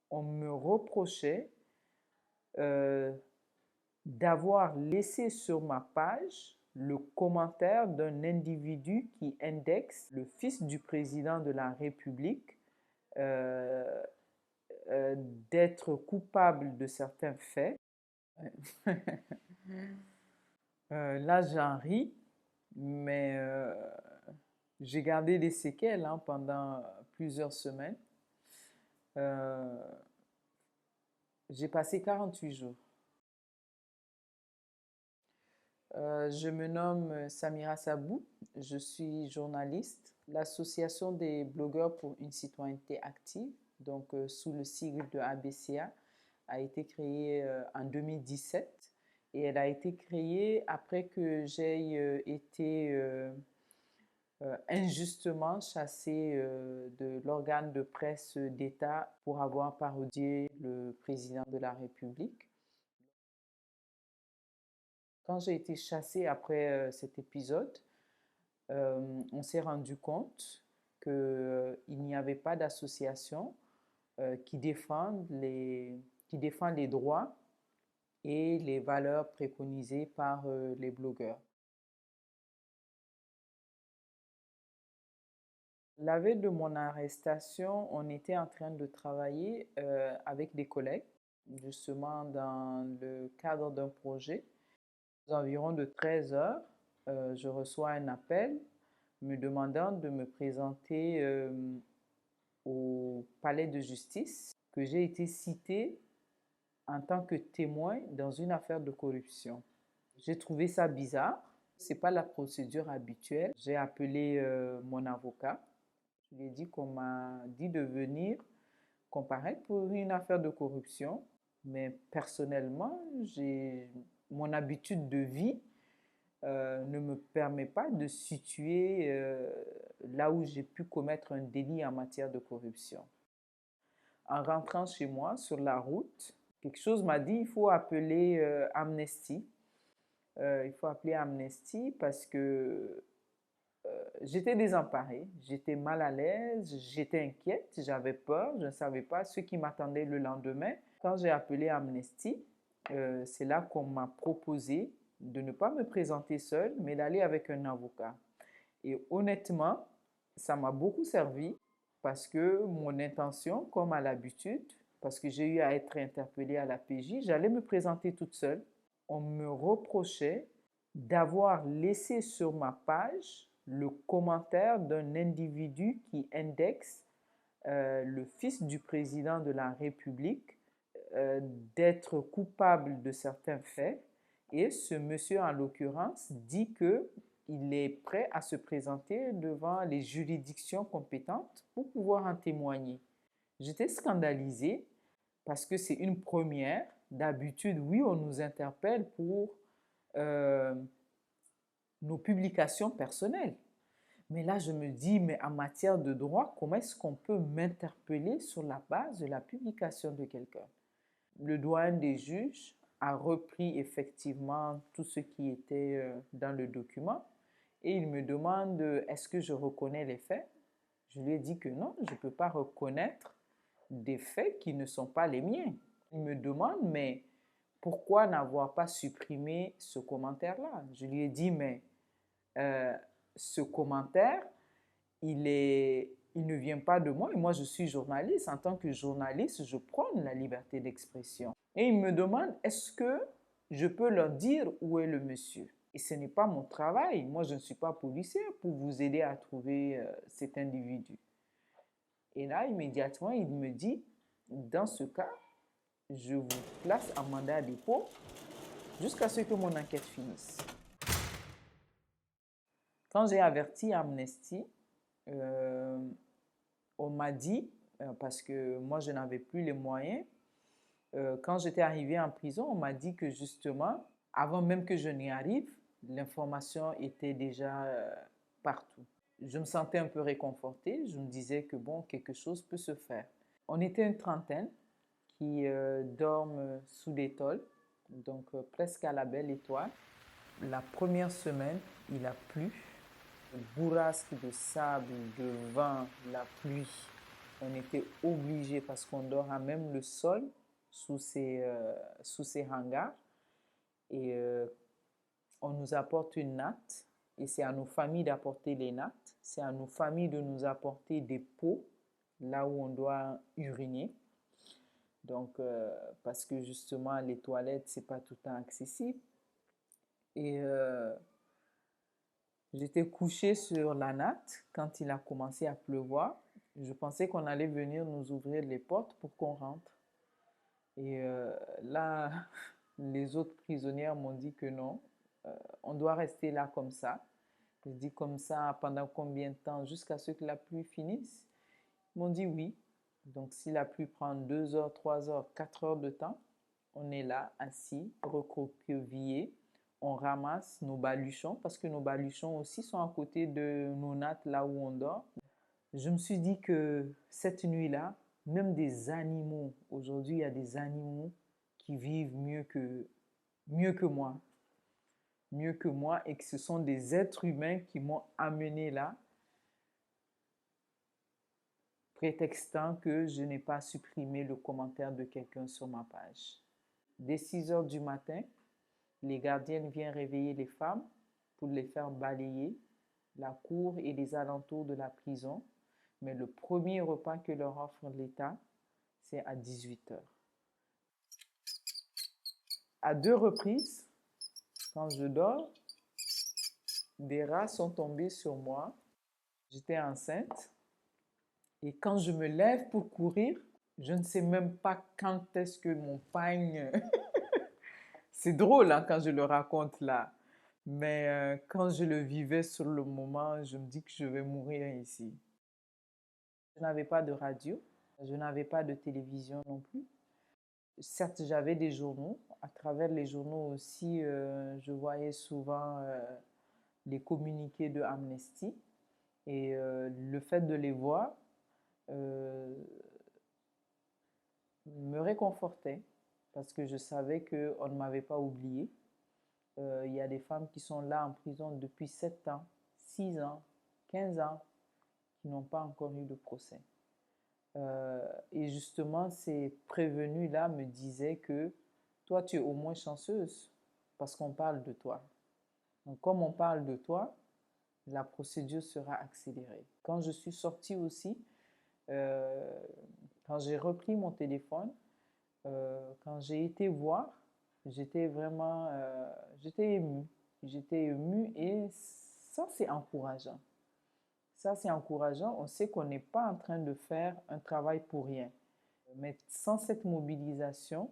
on me reprochait euh, d'avoir laissé sur ma page le commentaire d'un individu qui indexe le fils du président de la République euh, euh, d'être coupable de certains faits. Là, j'en ris, mais j'ai gardé des séquelles pendant plusieurs semaines. Euh, j'ai passé 48 jours. Je me nomme Samira Sabou, je suis journaliste. L'Association des blogueurs pour une citoyenneté active, donc sous le sigle de ABCA, a été créée en 2017 et elle a été créée après que j'ai été injustement chassée de l'organe de presse d'État pour avoir parodié le président de la République. Quand j'ai été chassée après cet épisode, on s'est rendu compte qu'il n'y avait pas d'association qui défend les droits et les valeurs préconisées par les blogueurs. La veille de mon arrestation, on était en train de travailler avec des collègues, justement dans le cadre d'un projet. Aux environs de 13 heures, je reçois un appel me demandant de me présenter au palais de justice, que j'ai été citée en tant que témoin dans une affaire de corruption. J'ai trouvé ça bizarre. C'est pas la procédure habituelle. J'ai appelé mon avocat. Je lui ai dit qu'on m'a dit de venir comparaître pour une affaire de corruption. Mais personnellement, mon habitude de vie ne me permet pas de situer là où j'ai pu commettre un délit en matière de corruption. En rentrant chez moi, sur la route, quelque chose m'a dit il faut appeler Amnesty. Il faut appeler Amnesty parce que j'étais désemparée, j'étais mal à l'aise, j'étais inquiète, j'avais peur, je ne savais pas ce qui m'attendait le lendemain. Quand j'ai appelé Amnesty, c'est là qu'on m'a proposé de ne pas me présenter seule, mais d'aller avec un avocat. Et honnêtement, ça m'a beaucoup servi parce que mon intention, comme à l'habitude, parce que j'ai eu à être interpellée à la PJ, j'allais me présenter toute seule. On me reprochait d'avoir laissé sur ma page le commentaire d'un individu qui indexe le fils du président de la République euh, d'être coupable de certains faits. Et ce monsieur, en l'occurrence, dit qu'il est prêt à se présenter devant les juridictions compétentes pour pouvoir en témoigner. J'étais scandalisée parce que c'est une première. D'habitude, oui, on nous interpelle pour euh, nos publications personnelles. Mais là, je me dis, mais en matière de droit, comment est-ce qu'on peut m'interpeller sur la base de la publication de quelqu'un? Le doyen des juges a repris effectivement tout ce qui était dans le document et il me demande est-ce que je reconnais les faits. Je lui ai dit que non, je ne peux pas reconnaître des faits qui ne sont pas les miens. Il me demande mais pourquoi n'avoir pas supprimé ce commentaire-là? Je lui ai dit mais euh, ce commentaire, il ne vient pas de moi et moi je suis journaliste. En tant que journaliste, je prône la liberté d'expression. Et il me demande, est-ce que je peux leur dire où est le monsieur? Et ce n'est pas mon travail. Moi, je ne suis pas policier pour vous aider à trouver cet individu. Et là, immédiatement, il me dit, dans ce cas, je vous place en mandat à dépôt jusqu'à ce que mon enquête finisse. Quand j'ai averti Amnesty, euh, on m'a dit, parce que moi je n'avais plus les moyens, quand j'étais arrivée en prison, on m'a dit que justement, avant même que je n'y arrive, l'information était déjà partout. Je me sentais un peu réconfortée, je me disais que bon, quelque chose peut se faire. On était une trentaine qui dorment sous des tôles, donc presque à la belle étoile. La première semaine, il a plu, bourrasque de sable, de vent, la pluie. On était obligé parce qu'on dort à même le sol sous ces hangars. Et on nous apporte une natte. Et c'est à nos familles d'apporter les nattes. C'est à nos familles de nous apporter des pots, là où on doit uriner. Donc, parce que justement, les toilettes, c'est pas tout le temps accessible. Et j'étais couchée sur la natte quand il a commencé à pleuvoir. Je pensais qu'on allait venir nous ouvrir les portes pour qu'on rentre. Et là, les autres prisonnières m'ont dit que non, on doit rester là comme ça. Je dis comme ça pendant combien de temps? Jusqu'à ce que la pluie finisse. Ils m'ont dit oui. Donc si la pluie prend 2 heures, 3 heures, 4 heures de temps, on est là, assis, recroquevillés. On ramasse nos baluchons parce que nos baluchons aussi sont à côté de nos nattes là où on dort. Je me suis dit que cette nuit-là, même des animaux, aujourd'hui il y a des animaux qui vivent mieux que moi, mieux que moi, et que ce sont des êtres humains qui m'ont amené là, prétextant que je n'ai pas supprimé le commentaire de quelqu'un sur ma page. Dès 6 heures du matin, les gardiennes viennent réveiller les femmes pour les faire balayer la cour et les alentours de la prison. Mais le premier repas que leur offre l'État, c'est à 18 heures. À 2 reprises, quand je dors, des rats sont tombés sur moi. J'étais enceinte. Et quand je me lève pour courir, je ne sais même pas quand est-ce que mon pagne... C'est drôle hein, quand je le raconte là. Mais quand je le vivais sur le moment, je me dis que je vais mourir ici. Je n'avais pas de radio, je n'avais pas de télévision non plus. Certes, j'avais des journaux. À travers les journaux aussi, je voyais souvent les communiqués de Amnesty. Et le fait de les voir euh, me réconfortait parce que je savais qu'on ne m'avait pas oublié. Il y a des femmes qui sont là en prison depuis 7 ans, 6 ans, 15 ans, qui n'ont pas encore eu de procès. Et justement, ces prévenus-là me disaient que toi, tu es au moins chanceuse parce qu'on parle de toi. Donc, comme on parle de toi, la procédure sera accélérée. Quand je suis sortie aussi, euh, quand j'ai repris mon téléphone, quand j'ai été voir, j'étais vraiment, j'étais émue. J'étais émue et ça, c'est encourageant. Ça, c'est encourageant. On sait qu'on n'est pas en train de faire un travail pour rien. Mais sans cette mobilisation,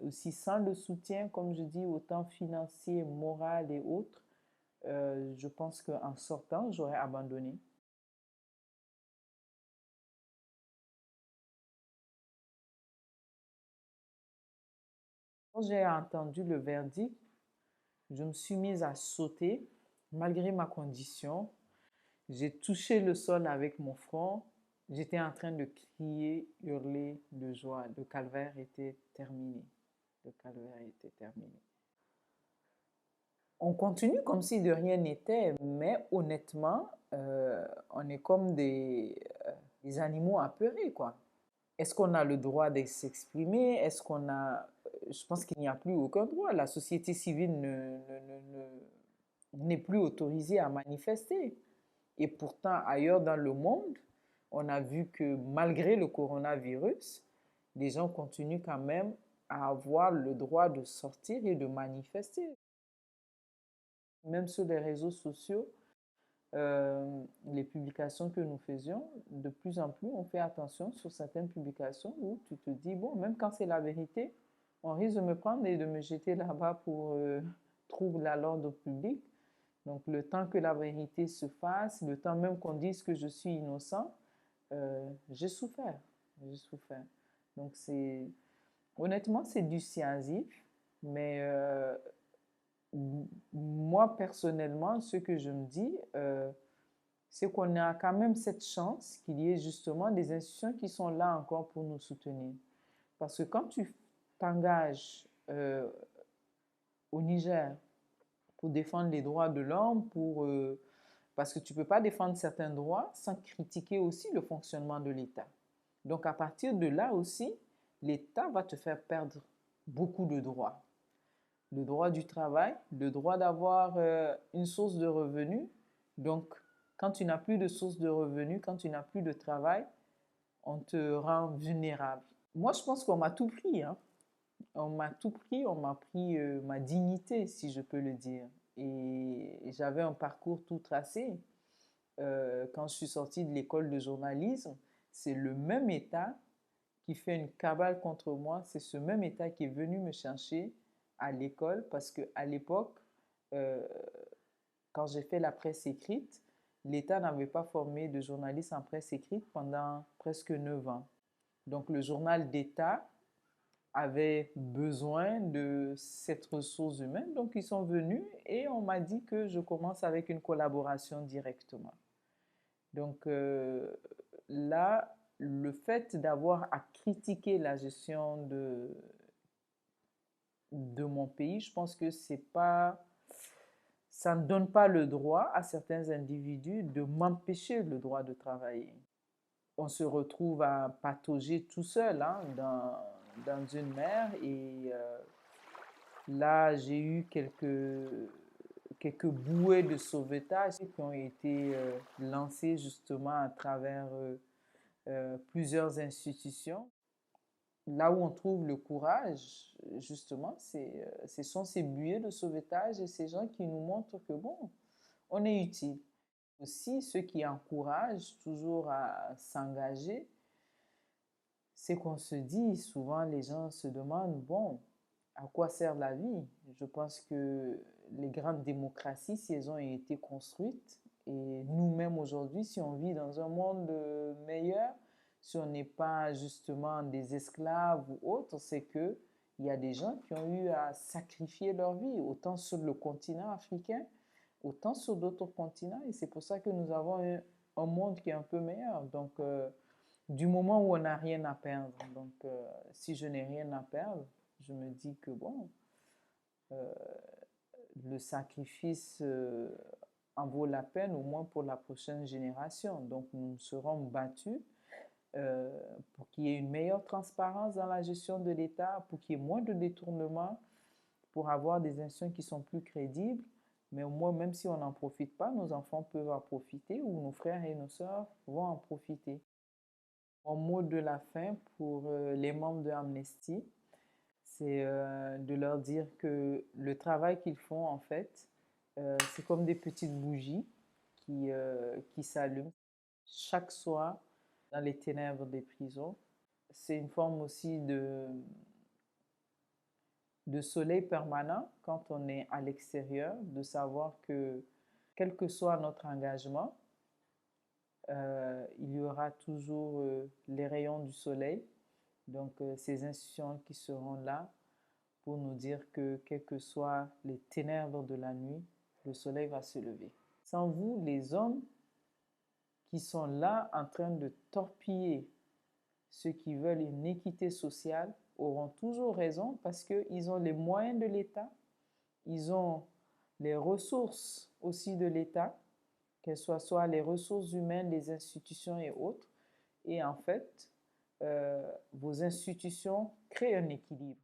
aussi sans le soutien, comme je dis, autant financier, moral et autres, je pense qu'en sortant, j'aurais abandonné. Quand j'ai entendu le verdict, je me suis mise à sauter, malgré ma condition. J'ai touché le sol avec mon front. J'étais en train de crier, hurler de joie. Le calvaire était terminé. Le calvaire était terminé. On continue comme si de rien n'était, mais honnêtement, on est comme des animaux apeurés, quoi. Est-ce qu'on a le droit de s'exprimer? Est-ce qu'on a... Je pense qu'il n'y a plus aucun droit. La société civile n'est plus autorisée à manifester. Et pourtant, ailleurs dans le monde, on a vu que malgré le coronavirus, les gens continuent quand même à avoir le droit de sortir et de manifester. Même sur les réseaux sociaux, les publications que nous faisions, de plus en plus, on fait attention sur certaines publications où tu te dis, bon, même quand c'est la vérité, on risque de me prendre et de me jeter là-bas pour trouble à l'ordre public. Donc, le temps que la vérité se fasse, le temps même qu'on dise que je suis innocent, j'ai souffert. J'ai souffert. Donc, honnêtement, c'est du dissuasif, mais moi, personnellement, ce que je me dis, c'est qu'on a quand même cette chance qu'il y ait justement des institutions qui sont là encore pour nous soutenir. Parce que quand tu t'engages au Niger pour défendre les droits de l'homme, pour Parce que tu ne peux pas défendre certains droits sans critiquer aussi le fonctionnement de l'État. Donc à partir de là aussi, l'État va te faire perdre beaucoup de droits. Le droit du travail, le droit d'avoir une source de revenus. Donc quand tu n'as plus de source de revenus, quand tu n'as plus de travail, on te rend vulnérable. Moi, je pense qu'on m'a tout pris, hein. On m'a tout pris, on m'a pris ma dignité, si je peux le dire. Et j'avais un parcours tout tracé. Quand je suis sortie de l'école de journalisme, c'est le même État qui fait une cabale contre moi. C'est ce même État qui est venu me chercher à l'école parce qu'à l'époque, euh, quand j'ai fait la presse écrite, l'État n'avait pas formé de journalistes en presse écrite pendant presque 9 ans. Donc le journal d'État avait besoin de cette ressource humaine. Donc ils sont venus et on m'a dit que je commence avec une collaboration directement. Donc là, le fait d'avoir à critiquer la gestion de mon pays, je pense que c'est pas, ça ne donne pas le droit à certains individus de m'empêcher le droit de travailler. On se retrouve à patauger tout seul, hein, dans une mer et là, j'ai eu quelques bouées de sauvetage qui ont été lancées justement à travers plusieurs institutions. Là où on trouve le courage, justement, ce sont ces buées de sauvetage et ces gens qui nous montrent que, bon, on est utile. Aussi, ceux qui encouragent toujours à s'engager, c'est qu'on se dit, souvent les gens se demandent, bon, à quoi sert la vie? Je pense que les grandes démocraties, si elles ont été construites, et nous-mêmes aujourd'hui, si on vit dans un monde meilleur, si on n'est pas justement des esclaves ou autres, c'est que il y a des gens qui ont eu à sacrifier leur vie, autant sur le continent africain, autant sur d'autres continents. Et c'est pour ça que nous avons un monde qui est un peu meilleur. Donc, du moment où on n'a rien à perdre, donc si je n'ai rien à perdre, je me dis que bon, euh, le sacrifice en vaut la peine, au moins pour la prochaine génération. Donc nous serons battus euh, pour qu'il y ait une meilleure transparence dans la gestion de l'État, pour qu'il y ait moins de détournements, pour avoir des institutions qui sont plus crédibles. Mais au moins, même si on n'en profite pas, nos enfants peuvent en profiter ou nos frères et nos sœurs vont en profiter. Mon mot de la fin pour les membres de Amnesty, c'est de leur dire que le travail qu'ils font, en fait, c'est comme des petites bougies qui s'allument chaque soir dans les ténèbres des prisons. C'est une forme aussi de soleil permanent quand on est à l'extérieur, de savoir que quel que soit notre engagement, il y aura toujours les rayons du soleil. Donc ces institutions qui seront là pour nous dire que quelles que soient les ténèbres de la nuit, le soleil va se lever. Sans vous, les hommes qui sont là en train de torpiller ceux qui veulent une équité sociale auront toujours raison parce qu'ils ont les moyens de l'État, ils ont les ressources aussi de l'État, qu'elles soient soit les ressources humaines, les institutions et autres. Et en fait, vos institutions créent un équilibre.